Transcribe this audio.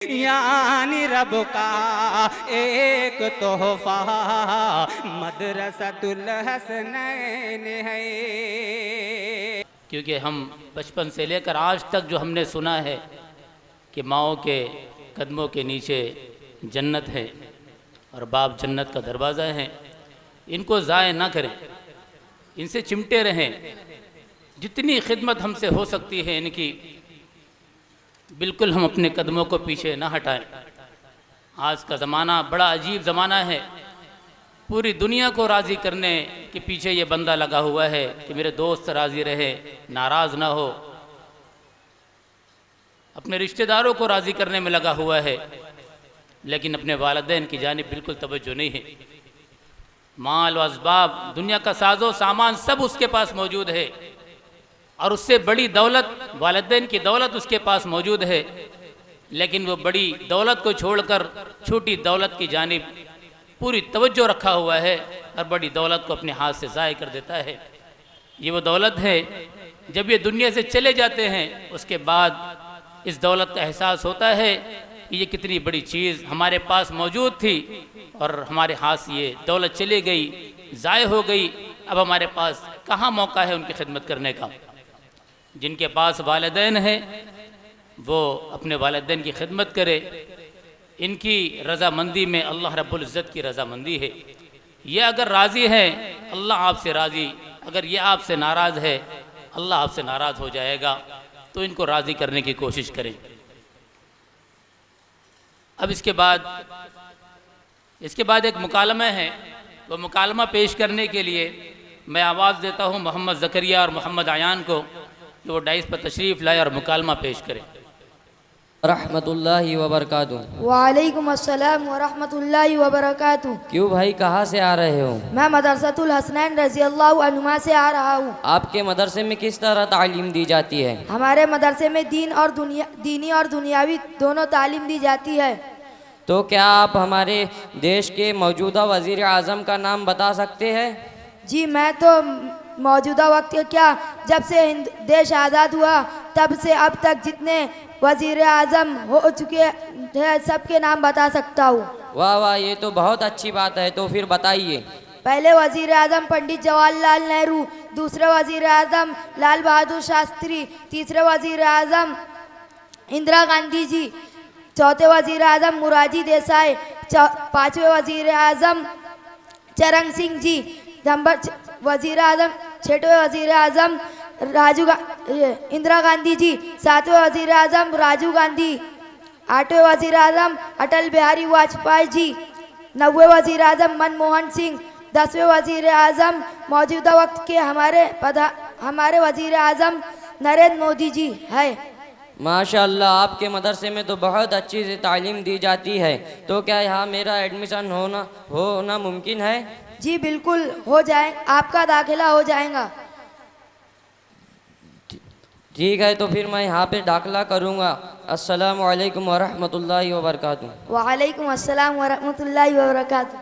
यानी रब का एक तोहफा मदरसतुल हसनैन है। क्योंकि हम बचपन से लेकर आज तक जो हमने सुना है कि माओ के कदमों के नीचे जन्नत है और बाप जन्नत का दरवाज़ा है, इनको ज़ाय ना करें, इनसे चिमटे रहें। जितनी खिदमत हमसे हो सकती है इनकी, बिल्कुल हम अपने कदमों को पीछे ना हटाएं। आज का ज़माना बड़ा अजीब ज़माना है, पूरी दुनिया को राज़ी करने के पीछे ये बंदा लगा हुआ है कि मेरे दोस्त राज़ी रहे, नाराज़ ना हो। अपने रिश्तेदारों को राज़ी करने में लगा हुआ है, लेकिन अपने वालिदैन की जानिब बिल्कुल तवज्जो नहीं है। माल व असबाब, दुनिया का साजो सामान सब उसके पास मौजूद है और उससे बड़ी दौलत, वालिदैन की दौलत उसके पास मौजूद है, लेकिन वो बड़ी दौलत को छोड़कर छोटी दौलत की जानिब पूरी तवज्जो रखा हुआ है और बड़ी दौलत को अपने हाथ से ज़ाय कर देता है। ये वो दौलत है, जब ये दुनिया से चले जाते हैं उसके बाद इस दौलत का एहसास होता है कि ये कितनी बड़ी चीज़ हमारे पास मौजूद थी और हमारे हाथ से ये दौलत चली गई, ज़ाय हो गई। अब हमारे पास कहाँ मौका है उनकी खिदमत करने का। जिनके पास वालिदैन है वो अपने वालिदैन की खिदमत करे। इनकी रज़ामंदी में अल्लाह रब्बुल इज़्ज़त की रज़ामंदी है। ये अगर राज़ी है अल्लाह आपसे राज़ी, अगर ये आपसे नाराज़ है अल्लाह आपसे नाराज़ हो जाएगा। तो इनको राज़ी करने की कोशिश करें। अब इसके बाद एक मुकालमा है, वो मुकालमा पेश करने के लिए मैं आवाज़ देता हूँ मोहम्मद ज़करिया और मोहम्मद आयान को कि वो डाइस पर तशरीफ़ लाए और मुकालमा पेश करें। रहमतुल्लाहि व बरकातुहू। वालेकुम अस्सलाम व रहमतुल्लाहि व बरकातुहू। क्यों भाई, कहाँ से आ रहे हो? मैं मदरसतुल हसनैन रज़ियल्लाहु अन्हुमा से आ रहा हूँ। आपके मदरसे में किस तरह तालीम दी जाती है? हमारे मदरसे में दीनी और दुनियावी दोनों तालीम दी जाती है। तो क्या आप हमारे देश के मौजूदा वज़ीर आज़म का नाम बता सकते हैं? जी, मैं तो मौजूदा वक्त क्या, जब से देश आज़ाद हुआ तब से अब तक जितने वज़ीर आज़म हो चुके हैं सबके नाम बता सकता हूँ। वाह वाह, ये तो बहुत अच्छी बात है। तो फिर बताइए। पहले वज़ीर आज़म पंडित जवाहरलाल नेहरू, दूसरे वज़ीर आज़म लाल बहादुर शास्त्री, तीसरे वज़ीर आज़म इंदिरा गांधी जी, चौथे वज़ीर आज़म मोरारजी देसाई, पाँचवें वज़ीर आज़म चरण सिंह जी, वज़ीर आज़म छठवें वज़ीर आज़म इंदिरा गांधी जी, सातवें वज़ीर आज़म राजीव गांधी, आठवें वज़ीर आज़म अटल बिहारी वाजपेयी जी, नौवें वज़ीर आज़म मनमोहन सिंह, 10वें वज़ीर आज़म मौजूदा वक्त के हमारे वज़ीर आज़म नरेंद्र मोदी जी है। माशाअल्लाह, आपके मदरसे में तो बहुत अच्छी से तालीम दी जाती है। तो क्या यहाँ मेरा एडमिशन होना मुमकिन है? जी बिल्कुल हो जाए, आपका दाखिला हो जाएगा। ठीक है, तो फिर मैं यहाँ पे दाखिला करूँगा। अस्सलामु अलैकुम व रहमतुल्लाहि व बरकातुहू। वालेकुम अस्सलाम व रहमतुल्लाहि व बरकातुहू।